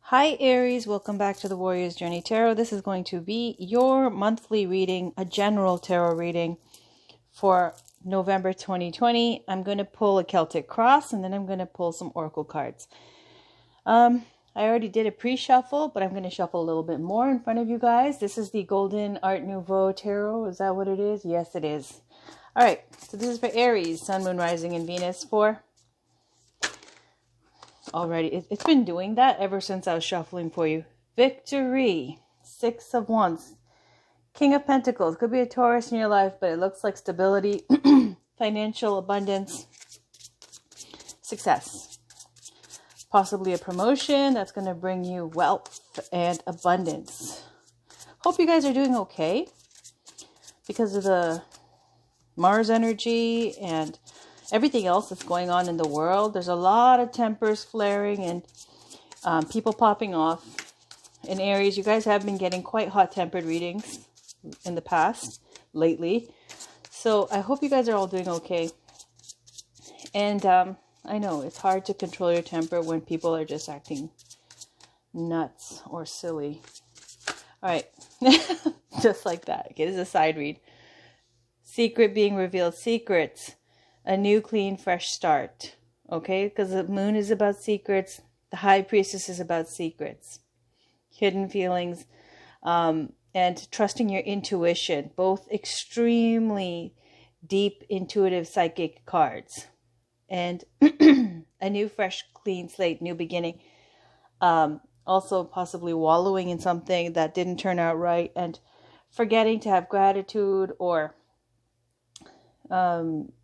Hi Aries, welcome back to the Warrior's Journey Tarot. This is going to be your monthly reading, a general tarot reading for November 2020. I'm going to pull a Celtic cross and then I'm going to pull some oracle cards. I already did a pre-shuffle, but I'm going to shuffle a little bit more in front of you guys. This is the Golden Art Nouveau Tarot. Is that what it is? Yes, it is. All right, so this is for Aries, Sun, Moon, Rising, and Venus for... Already, it's been doing that ever since I was shuffling for you. Victory, Six of Wands, King of Pentacles. Could be a Taurus in your life, but it looks like stability, financial abundance, success. Possibly a promotion that's going to bring you wealth and abundance. Hope you guys are doing okay because of the Mars energy and everything else that's going on in the world. There's a lot of tempers flaring and people popping off. In Aries, you guys have been getting quite hot-tempered readings in the past, lately. So I hope you guys are all doing okay. And I know it's hard to control your temper when people are just acting nuts or silly. All right, just like that. Okay, this is a side read. Secret being revealed. Secrets. A new, clean, fresh start. Okay? Because the moon is about secrets. The high priestess is about secrets. Hidden feelings. And trusting your intuition. Both extremely deep, intuitive, psychic cards. And a new, fresh, clean slate. New beginning. Also possibly wallowing in something that didn't turn out right. And forgetting to have gratitude or...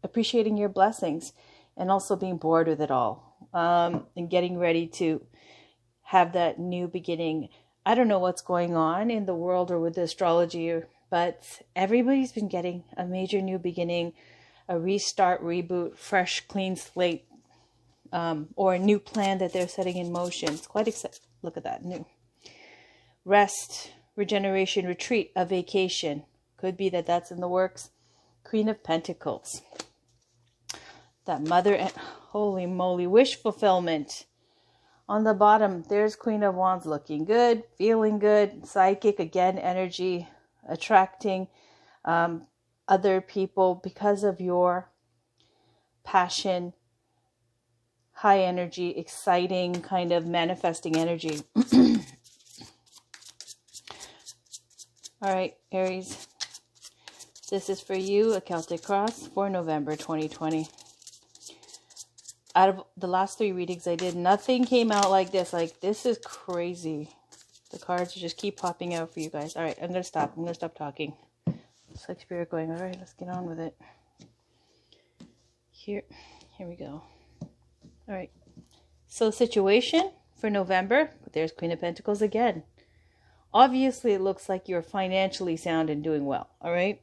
appreciating your blessings and also being bored with it all and getting ready to have that new beginning. I don't know what's going on in the world or with the astrology, but everybody's been getting a major new beginning, a restart, reboot, fresh, clean slate, or a new plan that they're setting in motion. It's quite exciting. Look at that. New. Rest, regeneration, retreat, a vacation. Could be that that's in the works. Queen of Pentacles. That mother and holy moly, wish fulfillment. On the bottom, there's Queen of Wands looking good, feeling good, psychic, again, energy, attracting other people because of your passion, high energy, exciting, kind of manifesting energy. All right, Aries. This is for you, a Celtic cross for November 2020. Out of the last 3 readings I did, nothing came out like this. Like, this is crazy. The cards just keep popping out for you guys. All right, I'm going to stop. I'm going to stop talking. It's like Spirit going, all right, let's get on with it. Here we go. All right. So, situation for November. There's Queen of Pentacles again. Obviously, it looks like you're financially sound and doing well. All right.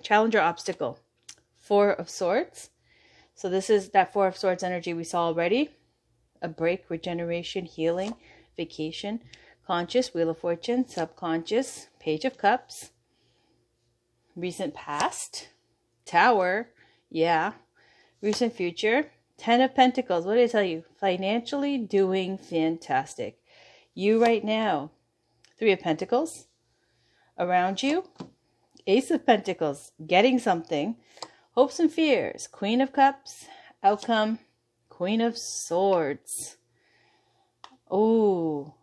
Challenge or obstacle. 4 of Swords. So this is that 4 of Swords energy we saw already. A break, regeneration, healing, vacation, conscious, Wheel of Fortune, subconscious, Page of Cups, recent past, Tower, yeah, recent future, 10 of Pentacles. What did I tell you? Financially doing fantastic. You right now, 3 of Pentacles, around you, Ace of Pentacles, getting something. Hopes and fears. Queen of Cups, outcome. Queen of Swords. Oh,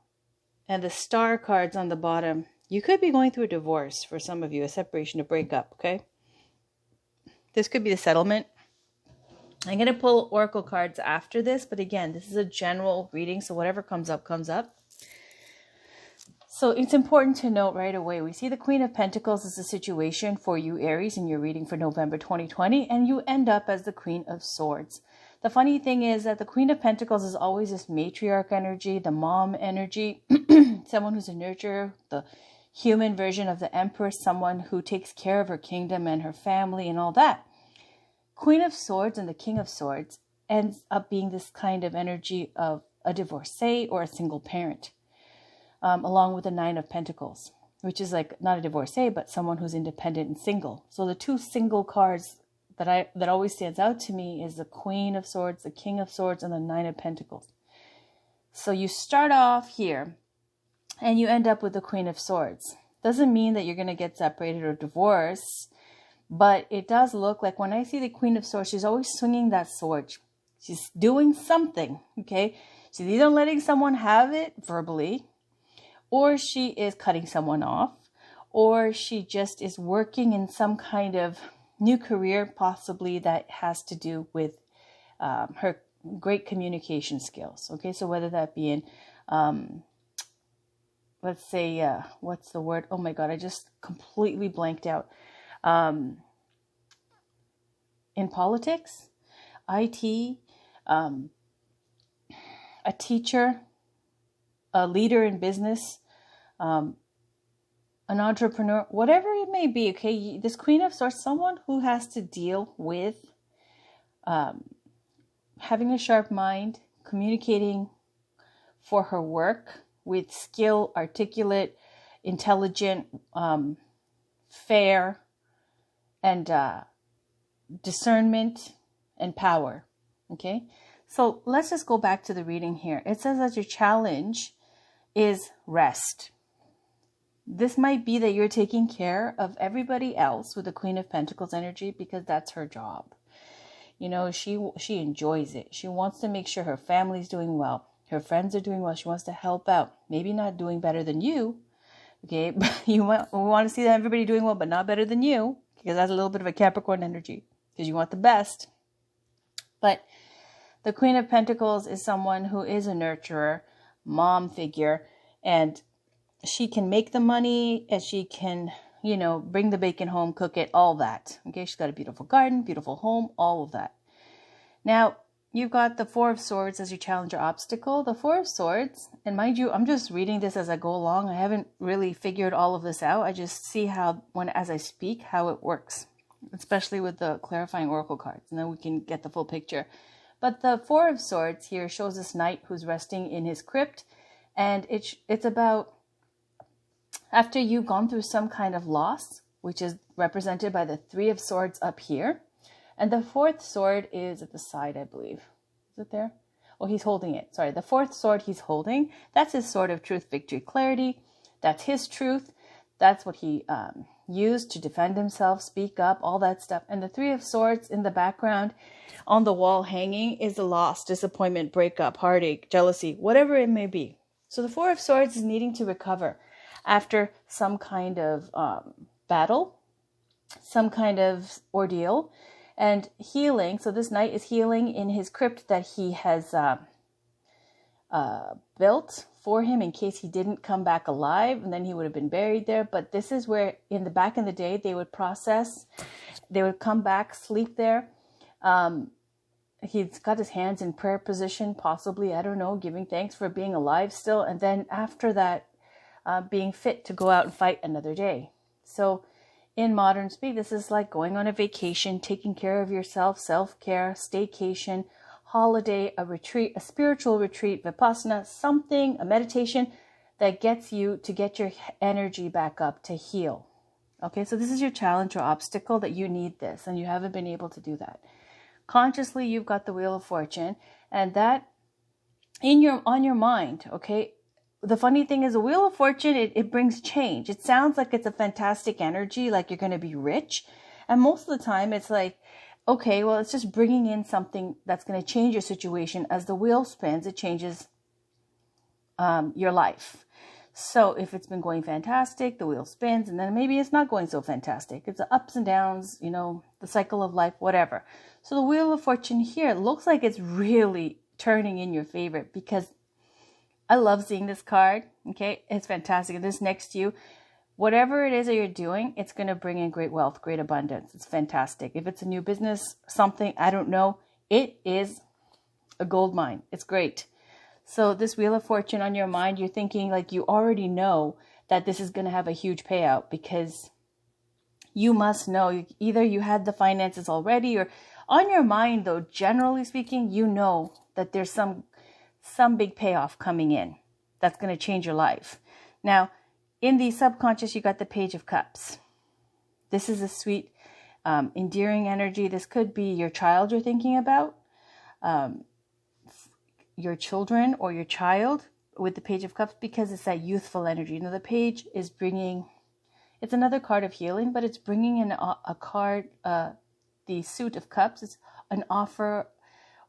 and the star cards on the bottom. You could be going through a divorce for some of you, a separation, a breakup, okay? This could be the settlement. I'm going to pull oracle cards after this, but again, this is a general reading, so whatever comes up, comes up. So it's important to note right away, we see the Queen of Pentacles as a situation for you, Aries, in your reading for November 2020, and you end up as the Queen of Swords. The funny thing is that the Queen of Pentacles is always this matriarch energy, the mom energy, someone who's a nurturer, the human version of the Empress, someone who takes care of her kingdom and her family and all that. Queen of Swords and the King of Swords ends up being this kind of energy of a divorcee or a single parent. Along with the 9 of Pentacles, which is like not a divorcee, but someone who's independent and single. So the 2 single cards that always stands out to me is the Queen of Swords, the King of Swords, and the 9 of Pentacles. So you start off here and you end up with the Queen of Swords. Doesn't mean that you're going to get separated or divorced, but it does look like when I see the Queen of Swords, she's always swinging that sword. She's doing something, okay? She's either letting someone have it verbally, or she is cutting someone off, or she just is working in some kind of new career, possibly that has to do with her great communication skills. Okay, so whether that be in, let's say, what's the word? Oh my God, I just completely blanked out. In politics, IT, a teacher, a leader in business, an entrepreneur, whatever it may be. Okay, this Queen of Swords, someone who has to deal with having a sharp mind, communicating for her work with skill, articulate, intelligent, fair, and discernment and power. Okay, so let's just go back to the reading here. It says that your challenge is rest. This might be that you're taking care of everybody else with the Queen of Pentacles energy because that's her job. You know, she enjoys it. She wants to make sure her family's doing well. Her friends are doing well. She wants to help out. Maybe not doing better than you. Okay, but we want to see that everybody doing well, but not better than you, because that's a little bit of a Capricorn energy, because you want the best. But the Queen of Pentacles is someone who is a nurturer, mom figure, and she can make the money, and she can, you know, bring the bacon home, cook it, all that. Okay, she's got a beautiful garden, beautiful home, all of that. Now, you've got the Four of Swords as your challenge or obstacle. The Four of Swords, and mind you, I'm just reading this as I go along. I haven't really figured all of this out. I just see how, as I speak, how it works, especially with the clarifying oracle cards, and then we can get the full picture. But the Four of Swords here shows this knight who's resting in his crypt, and it's about after you've gone through some kind of loss, which is represented by the Three of Swords up here. And the fourth sword is at the side, I believe. Is it there? Oh, he's holding it. Sorry, the fourth sword he's holding, that's his sword of truth, victory, clarity. That's his truth. That's what he used to defend himself, speak up, all that stuff. And the Three of Swords in the background on the wall hanging is the loss, disappointment, breakup, heartache, jealousy, whatever it may be. So the Four of Swords is needing to recover after some kind of battle, some kind of ordeal, and healing. So this knight is healing in his crypt that he has built for him in case he didn't come back alive, and then he would have been buried there. But this is where back in the day, they would process, they would come back, sleep there. He's got his hands in prayer position, possibly, I don't know, giving thanks for being alive still. And then after that, being fit to go out and fight another day. So in modern speak, this is like going on a vacation, taking care of yourself, self-care, staycation, holiday, a retreat, a spiritual retreat, vipassana, something, a meditation that gets you to get your energy back up to heal. Okay, so this is your challenge or obstacle, that you need this and you haven't been able to do that. Consciously, you've got the Wheel of Fortune, and that on your mind, okay? The funny thing is, the Wheel of Fortune, it brings change. It sounds like it's a fantastic energy, like you're going to be rich. And most of the time, it's like, okay, well, it's just bringing in something that's going to change your situation. As the wheel spins, it changes your life. So if it's been going fantastic, the wheel spins, and then maybe it's not going so fantastic. It's the ups and downs, you know, the cycle of life, whatever. So the Wheel of Fortune here looks like it's really turning in your favor, because I love seeing this card. Okay, it's fantastic. This next to you, whatever it is that you're doing, it's going to bring in great wealth, great abundance. It's fantastic. If it's a new business, something, I don't know, it is a gold mine. It's great. So this Wheel of Fortune on your mind, you're thinking like you already know that this is going to have a huge payout, because you must know, either you had the finances already, or on your mind though, generally speaking, you know that there's some big payoff coming in that's going to change your life. Now, in the subconscious, you got the Page of Cups. This is a sweet, endearing energy. This could be your child you're thinking about. your children or your child with the Page of Cups, because it's that youthful energy. You know, the Page is bringing, it's another card of healing, but it's bringing in a card, the Suit of Cups. It's an offer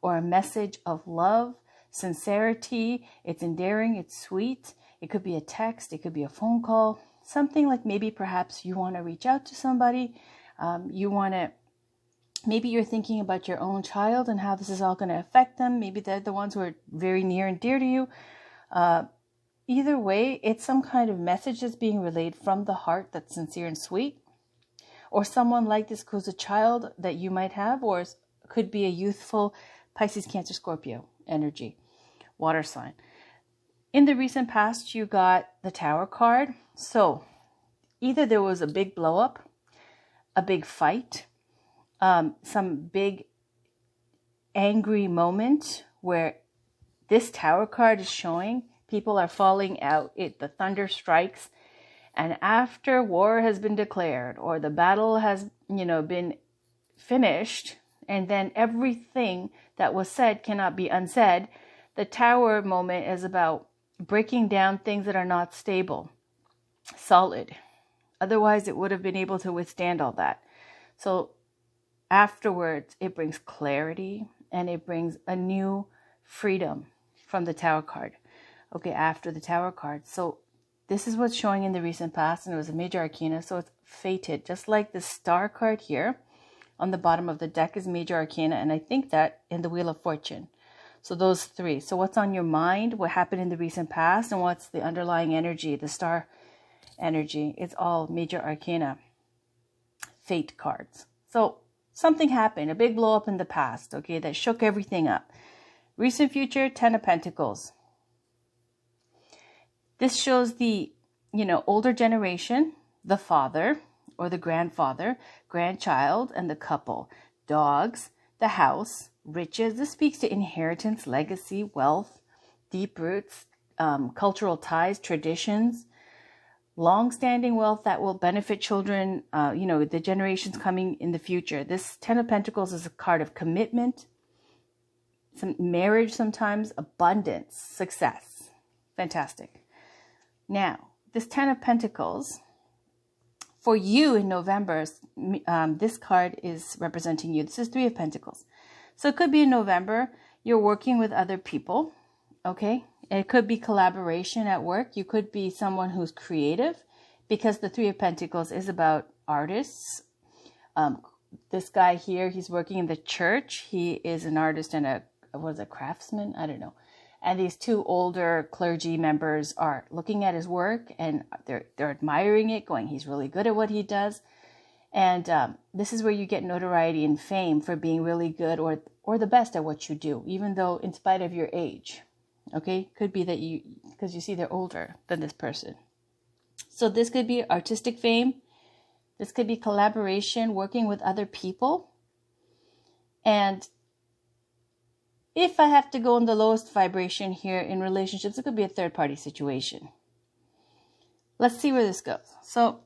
or a message of love, sincerity. It's endearing, it's sweet. It could be a text, it could be a phone call, something like maybe perhaps you want to reach out to somebody. Maybe you're thinking about your own child and how this is all going to affect them. Maybe they're the ones who are very near and dear to you. Either way, it's some kind of message that's being relayed from the heart that's sincere and sweet. Or someone like this who's a child that you might have, or could be a youthful Pisces, Cancer, Scorpio energy, water sign. In the recent past, you got the Tower card. So either there was a big blow up, a big fight, some big angry moment where this Tower card is showing people are falling out. The thunder strikes, and after war has been declared or the battle has, been finished, and then everything that was said cannot be unsaid. The Tower moment is about breaking down things that are not stable, solid. Otherwise, it would have been able to withstand all that. So afterwards, it brings clarity and it brings a new freedom from the Tower card. Okay, after the Tower card. So this is what's showing in the recent past, and it was a major arcana, so it's fated. Just like the Star card here on the bottom of the deck is major arcana, and I think that in the Wheel of Fortune. So those three. So what's on your mind, what happened in the recent past, and what's the underlying energy, the Star energy. It's all major arcana, fate cards. So something happened, a big blow up in the past, okay, that shook everything up. Recent future, 10 of Pentacles. This shows the, older generation, the father or the grandfather, grandchild, and the couple. Dogs, the house, riches. This speaks to inheritance, legacy, wealth, deep roots, cultural ties, traditions, long-standing wealth that will benefit children, the generations coming in the future. This 10 of Pentacles is a card of commitment, some marriage sometimes, abundance, success. Fantastic. Now, this 10 of Pentacles, for you in November, this card is representing you. This is 3 of Pentacles. So it could be in November, you're working with other people, okay? It could be collaboration at work. You could be someone who's creative, because the 3 of Pentacles is about artists. This guy here, he's working in the church. He is an artist and a craftsman? I don't know. And these two older clergy members are looking at his work, and they're admiring it, going, he's really good at what he does. And this is where you get notoriety and fame for being really good or the best at what you do, even though in spite of your age. Okay, could be that because you see they're older than this person. So this could be artistic fame. This could be collaboration, working with other people. And if I have to go in the lowest vibration here in relationships, it could be a third-party situation. Let's see where this goes. So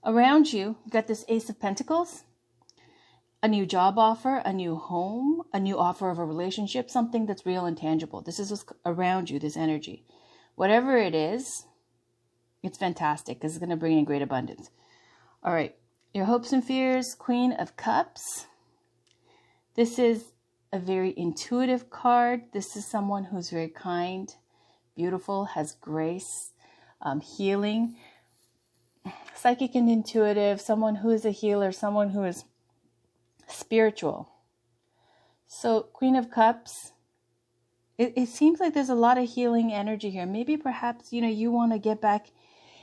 around you, you got this Ace of Pentacles, a new job offer, a new home, a new offer of a relationship, something that's real and tangible. This is what's around you, this energy. Whatever it is, it's fantastic because it's going to bring in great abundance. All right, your hopes and fears, Queen of Cups. This is a very intuitive card. This is someone who's very kind, beautiful, has grace, healing, psychic and intuitive, someone who is a healer, someone who is spiritual. So Queen of Cups, it seems like there's a lot of healing energy here. Maybe perhaps, you want to get back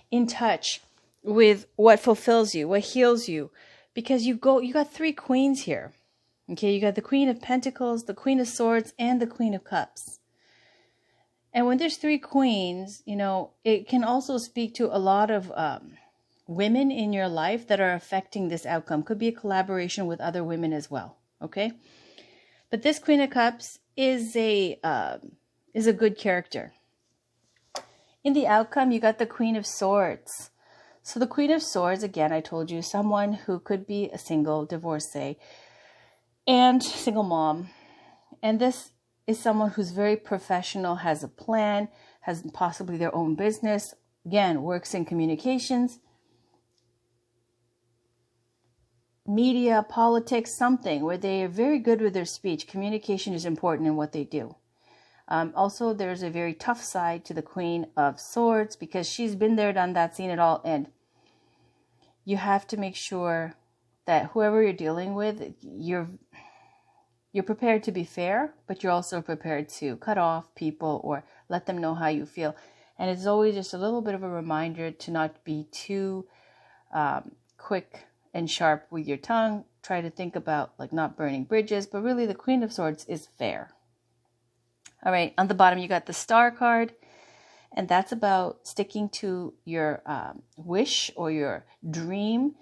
in touch with what fulfills you, what heals you, because you got 3 queens here. Okay, you got the Queen of Pentacles, the Queen of Swords, and the Queen of Cups. And when there's 3 queens, it can also speak to a lot of women in your life that are affecting this outcome. Could be a collaboration with other women as well, okay? But this Queen of Cups is a good character. In the outcome, you got the Queen of Swords. So the Queen of Swords, again, I told you, someone who could be a single divorcee and single mom. And this is someone who's very professional, has a plan, has possibly their own business, again, works in communications, media, politics, something where they are very good with their speech. Communication is important in what they do. Also, there's a very tough side to the Queen of Swords because she's been there, done that, seen it all. And you have to make sure that whoever you're dealing with, you're prepared to be fair, but you're also prepared to cut off people or let them know how you feel. And it's always just a little bit of a reminder to not be too quick and sharp with your tongue. Try to think about like not burning bridges, but really the Queen of Swords is fair. All right, on the bottom you got the Star card, and that's about sticking to your wish or your dream.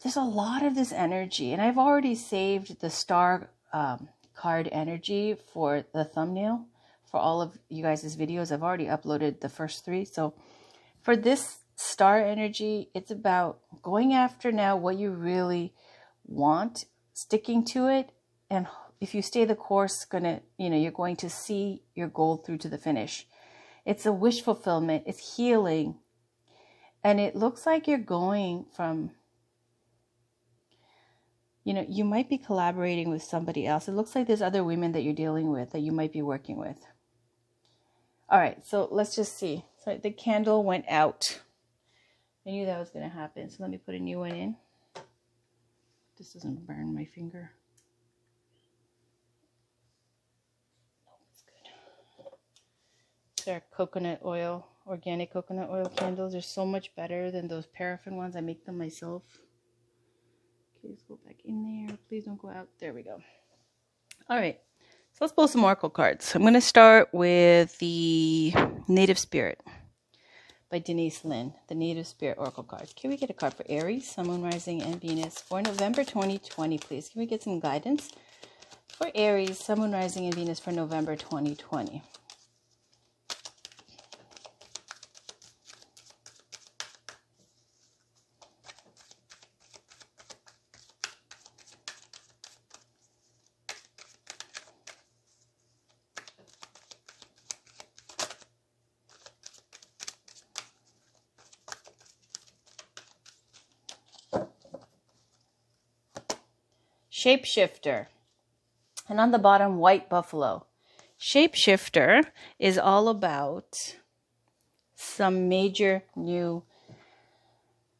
There's a lot of this energy, and I've already saved the Star card energy for the thumbnail for all of you guys' videos. I've already uploaded the first 3. So for this Star energy, it's about going after now what you really want, sticking to it, and if you stay the course, you're going to see your goal through to the finish. It's a wish fulfillment, it's healing, and it looks like you're going from, you might be collaborating with somebody else. It looks like there's other women that you're dealing with that you might be working with. All right, so let's just see. So the candle went out. I knew that was going to happen, so let me put a new one in. This doesn't burn my finger. No, it's good. These are coconut oil, organic coconut oil candles. They're so much better than those paraffin ones. I make them myself. Okay, let's go back in there. Please don't go out. There we go. All right, so let's pull some oracle cards. I'm going to start with the Native Spirit by Denise Lynn, the Native Spirit Oracle card. Can we get a card for Aries, Sun, Moon, Rising, and Venus for November 2020, please? Can we get some guidance for Aries, Sun, Moon, Rising, and Venus for November 2020? Shapeshifter, and on the bottom, white buffalo. Shapeshifter is all about some major new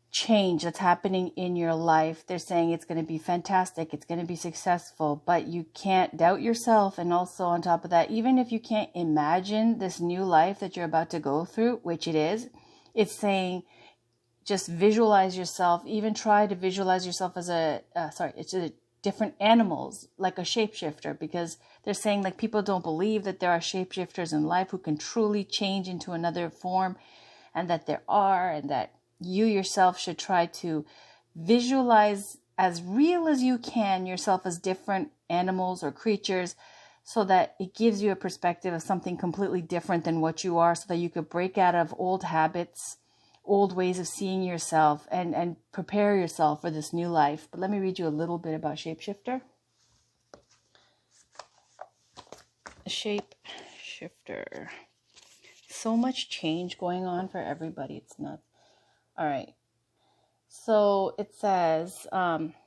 change that's happening in your life. They're saying it's going to be fantastic, it's going to be successful, but you can't doubt yourself. And also on top of that, even if you can't imagine this new life that you're about to go through, which it is, it's saying just visualize yourself. Even try to visualize yourself as different animals, like a shapeshifter, because they're saying like people don't believe that there are shapeshifters in life who can truly change into another form, and that there are, and that you yourself should try to visualize as real as you can yourself as different animals or creatures, so that it gives you a perspective of something completely different than what you are, so that you could break out of old habits, old ways of seeing yourself, and prepare yourself for this new life. But let me read you a little bit about Shapeshifter. Shapeshifter. So much change going on for everybody. It's nuts. All right. So it says,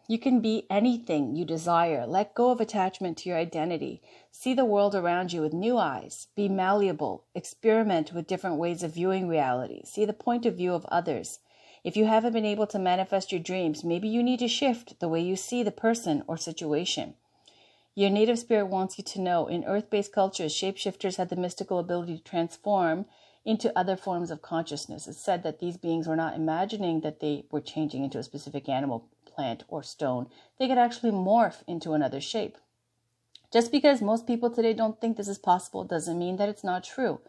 you can be anything you desire. Let go of attachment to your identity. See the world around you with new eyes. Be malleable. Experiment with different ways of viewing reality. See the point of view of others. If you haven't been able to manifest your dreams, maybe you need to shift the way you see the person or situation. Your native spirit wants you to know, in earth-based cultures, shapeshifters had the mystical ability to transform into other forms of consciousness. It's said that these beings were not imagining that they were changing into a specific animal, plant, or stone. They could actually morph into another shape. Just because most people today don't think this is possible doesn't mean that it's not true.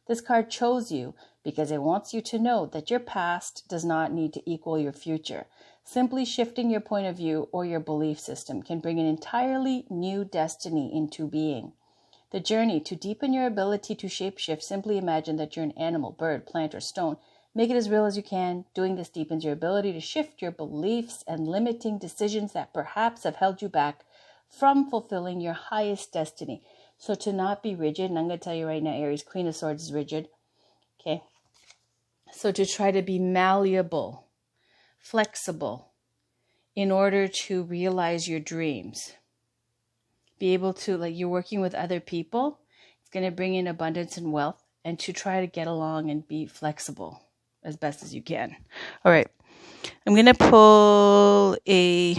This card chose you because it wants you to know that your past does not need to equal your future. Simply shifting your point of view or your belief system can bring an entirely new destiny into being. The journey to deepen your ability to shapeshift, simply imagine that you're an animal, bird, plant, or stone. Make it as real as you can. Doing this deepens your ability to shift your beliefs and limiting decisions that perhaps have held you back from fulfilling your highest destiny. So to not be rigid, and I'm going to tell you right now, Aries, Queen of Swords is rigid. Okay. So to try to be malleable, flexible, in order to realize your dreams. Be able to, like, you're working with other people. It's going to bring in abundance and wealth, and to try to get along and be flexible as best as you can. All right. I'm going to pull a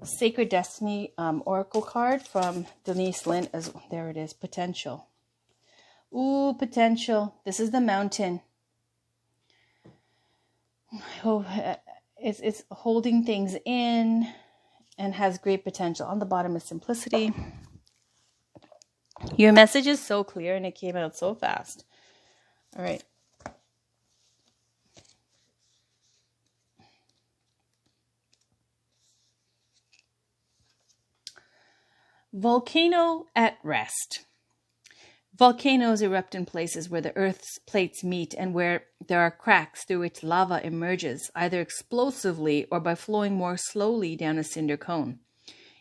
Sacred Destiny Oracle card from Denise Lynn. There it is, Potential. Ooh, potential. This is the Mountain. Oh, it's holding things in and has great potential. On the bottom is Simplicity. Your message is so clear and it came out so fast. All right. Volcano at rest. Volcanoes erupt in places where the Earth's plates meet and where there are cracks through which lava emerges, either explosively or by flowing more slowly down a cinder cone.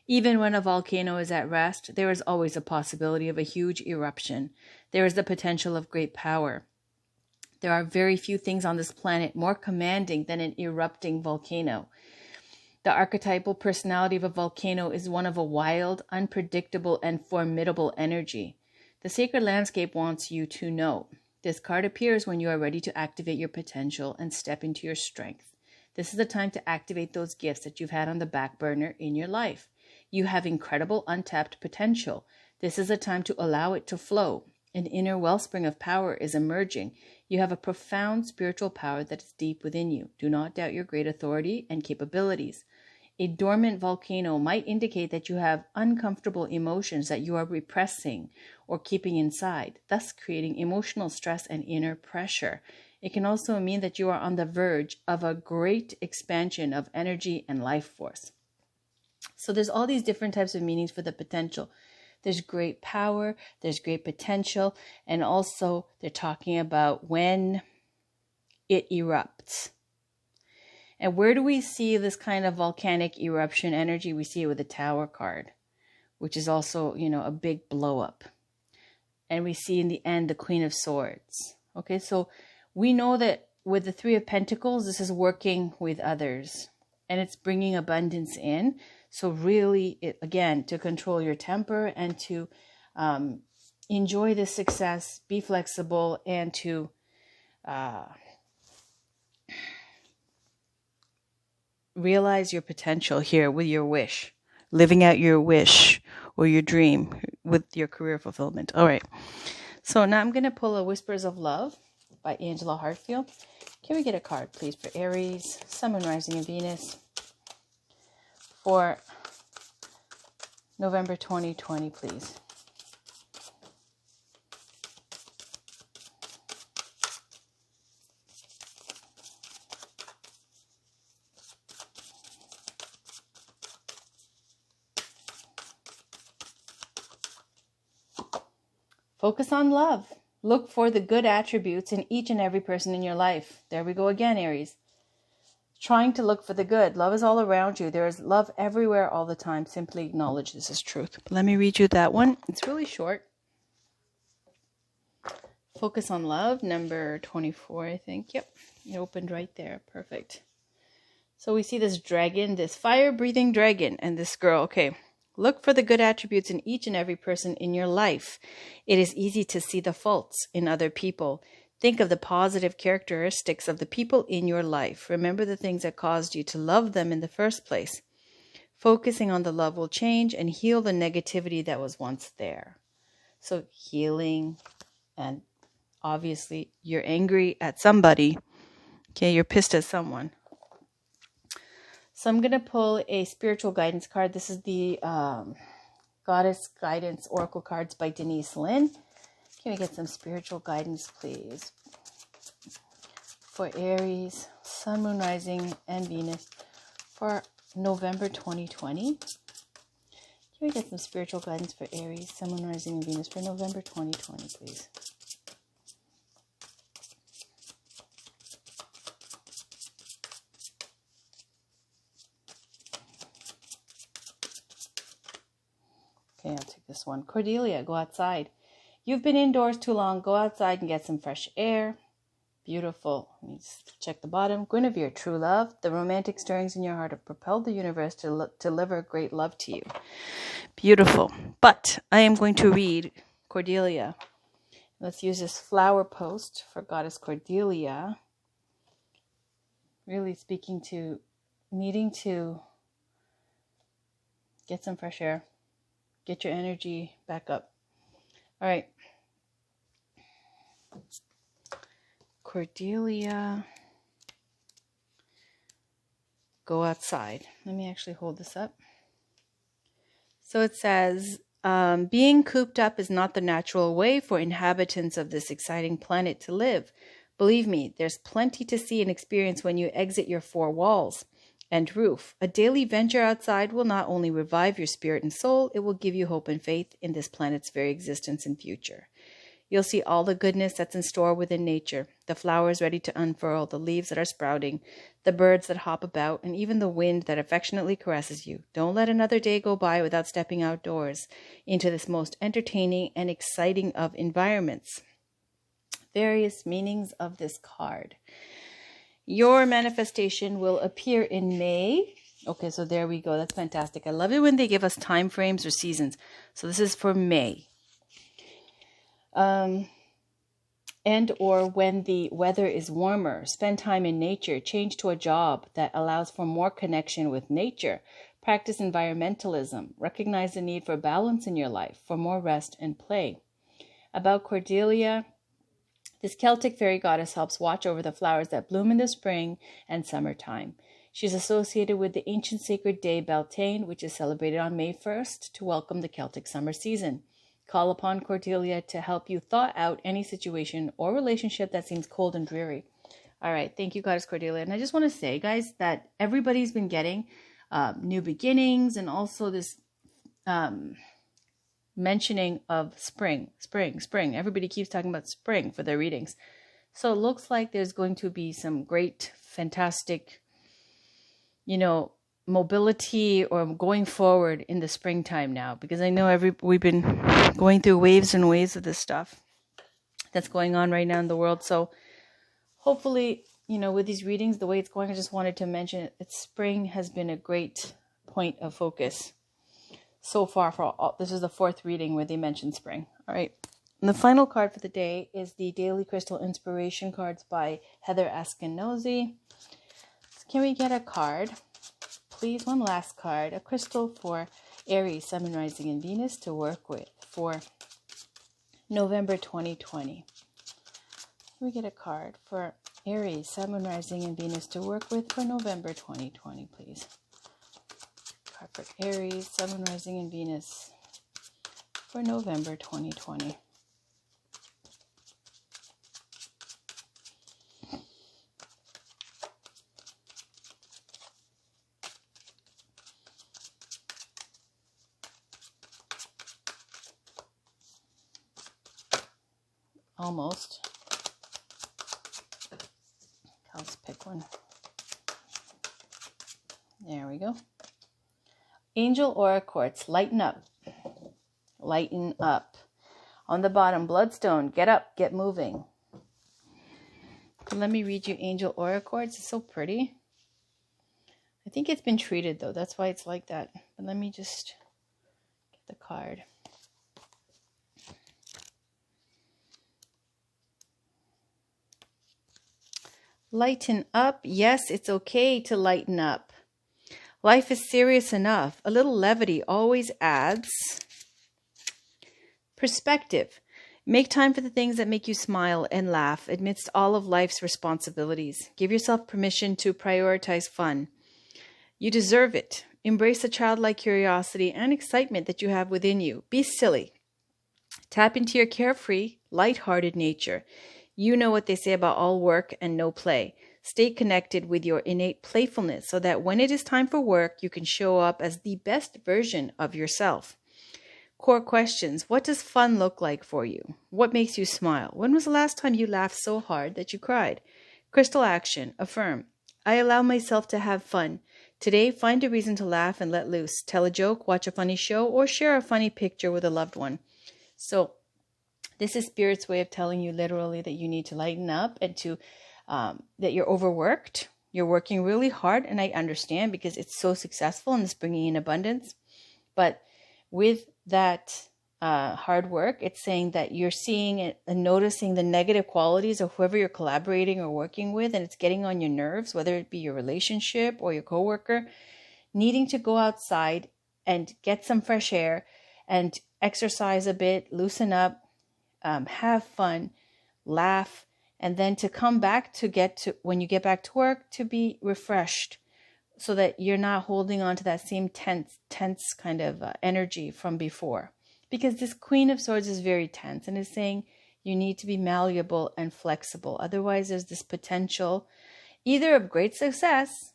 Even when a volcano is at rest, there is always a possibility of a huge eruption. There is the potential of great power. There are very few things on this planet more commanding than an erupting volcano. The archetypal personality of a volcano is one of a wild, unpredictable, and formidable energy. The sacred landscape wants you to know. This card appears when you are ready to activate your potential and step into your strength. This is the time to activate those gifts that you've had on the back burner in your life. You have incredible untapped potential. This is a time to allow it to flow. An inner wellspring of power is emerging. You have a profound spiritual power that is deep within you. Do not doubt your great authority and capabilities. A dormant volcano might indicate that you have uncomfortable emotions that you are repressing or keeping inside, thus creating emotional stress and inner pressure. It can also mean that you are on the verge of a great expansion of energy and life force. So there's all these different types of meanings for the potential. There's great power, there's great potential, and also they're talking about when it erupts. And where do we see this kind of volcanic eruption energy? We see it with the Tower card, which is also, a big blow up. And we see in the end the Queen of Swords. Okay, so we know that with the Three of Pentacles, this is working with others and it's bringing abundance in. So really, again, to control your temper and to enjoy the success, be flexible, and to realize your potential here with your wish, living out your wish or your dream with your career fulfillment. All right. So now I'm going to pull a Whispers of Love by Angela Hartfield. Can we get a card, please, for Aries, Sun, Moon, Rising, and Venus for November 2020, please? Focus on love. Look for the good attributes in each and every person in your life. There we go again, Aries. Trying to look for the good. Love is all around you. There is love everywhere all the time. Simply acknowledge this is truth. Let me read you that one. It's really short. Focus on love, number 24, I think. Yep, it opened right there. Perfect. So we see this dragon, this fire-breathing dragon, and this girl. Okay. Look for the good attributes in each and every person in your life. It is easy to see the faults in other people. Think of the positive characteristics of the people in your life. Remember the things that caused you to love them in the first place. Focusing on the love will change and heal the negativity that was once there. So healing, and obviously you're angry at somebody. Okay, you're pissed at someone. So I'm going to pull a spiritual guidance card. This is the Goddess Guidance Oracle cards by Denise Lynn. Can we get some spiritual guidance, please, for Aries, Sun, Moon, Rising, and Venus for November 2020? Can we get some spiritual guidance for Aries, Sun, Moon, Rising, and Venus for November 2020, please? Okay, I'll take this one. Cordelia, go outside. You've been indoors too long. Go outside and get some fresh air. Beautiful. Let me just check the bottom. Guinevere, true love. The romantic stirrings in your heart have propelled the universe to deliver great love to you. Beautiful. But I am going to read Cordelia. Let's use this flower post for Goddess Cordelia. Really speaking to needing to get some fresh air. Get your energy back up. All right. Cordelia, go outside. Let me actually hold this up. So it says, being cooped up is not the natural way for inhabitants of this exciting planet to live. Believe me, there's plenty to see and experience when you exit your four walls and roof. A daily venture outside will not only revive your spirit and soul, it will give you hope and faith in this planet's very existence and future. You'll see all the goodness that's in store within nature, the flowers ready to unfurl, the leaves that are sprouting, the birds that hop about, and even the wind that affectionately caresses you. Don't let another day go by without stepping outdoors into this most entertaining and exciting of environments. Various meanings of this card. Your manifestation will appear in May. Okay, so there we go. That's fantastic. I love it when they give us time frames or seasons. So this is for May. And or when the weather is warmer, spend time in nature, change to a job that allows for more connection with nature, practice environmentalism, recognize the need for balance in your life, for more rest and play. About Cordelia, this Celtic fairy goddess helps watch over the flowers that bloom in the spring and summertime. She's associated with the ancient sacred day Beltane, which is celebrated on May 1st to welcome the Celtic summer season. Call upon Cordelia to help you thaw out any situation or relationship that seems cold and dreary. All right. Thank you, Goddess Cordelia. And I just want to say, guys, that everybody's been getting new beginnings and also this mentioning of spring. Everybody keeps talking about spring for their readings. So it looks like there's going to be some great, fantastic, mobility or going forward in the springtime now, because I know we've been going through waves and waves of this stuff that's going on right now in the world. So hopefully, with these readings, the way it's going, I just wanted to mention it. Spring has been a great point of focus so far for all. This is the fourth reading where they mention spring. All right. And the final card for the day is the Daily Crystal Inspiration cards by Heather Askinozy. So can we get a card? Please, one last card, a crystal for Aries, Sun, Rising, and Venus to work with for November 2020. We get a card for Aries, Sun, Rising, and Venus to work with for November 2020, please. Card for Aries, Sun, Rising, and Venus for November 2020. Almost. Let's pick one. There we go. Angel Aura Quartz, lighten up. Lighten up. On the bottom, Bloodstone, get up, get moving. Let me read you Angel Aura Quartz. It's so pretty. I think it's been treated though. That's why it's like that. But let me just get the card. Lighten up. Yes, it's okay to lighten up. Life is serious enough. A little levity always adds perspective. Make time for the things that make you smile and laugh amidst all of life's responsibilities. Give yourself permission to prioritize fun. You deserve it. Embrace the childlike curiosity and excitement that you have within you. Be silly. Tap into your carefree, lighthearted nature. You know what they say about all work and no play. Stay connected with your innate playfulness so that when it is time for work, you can show up as the best version of yourself. Core questions. What does fun look like for you? What makes you smile? When was the last time you laughed so hard that you cried? Crystal action. Affirm. I allow myself to have fun. Today, find a reason to laugh and let loose. Tell a joke, watch a funny show, or share a funny picture with a loved one. So this is Spirit's way of telling you literally that you need to lighten up and to that you're overworked. You're working really hard, and I understand because it's so successful and it's bringing in abundance. But with that hard work, it's saying that you're seeing it and noticing the negative qualities of whoever you're collaborating or working with, and it's getting on your nerves, whether it be your relationship or your coworker, needing to go outside and get some fresh air and exercise a bit, loosen up, have fun, laugh, and then to come back to when you get back to work, to be refreshed, so that you're not holding on to that same tense kind of energy from before. Because this Queen of Swords is very tense and is saying you need to be malleable and flexible. Otherwise, there's this potential either of great success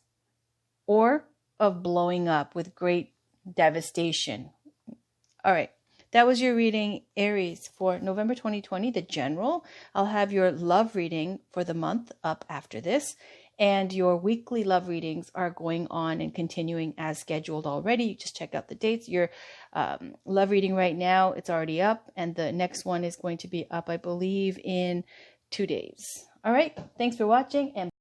or of blowing up with great devastation. All right. That was your reading, Aries, for November 2020, the general. I'll have your love reading for the month up after this. And your weekly love readings are going on and continuing as scheduled already. You just check out the dates. Your love reading right now, it's already up. And the next one is going to be up, I believe, in 2 days. All right. Thanks for watching. And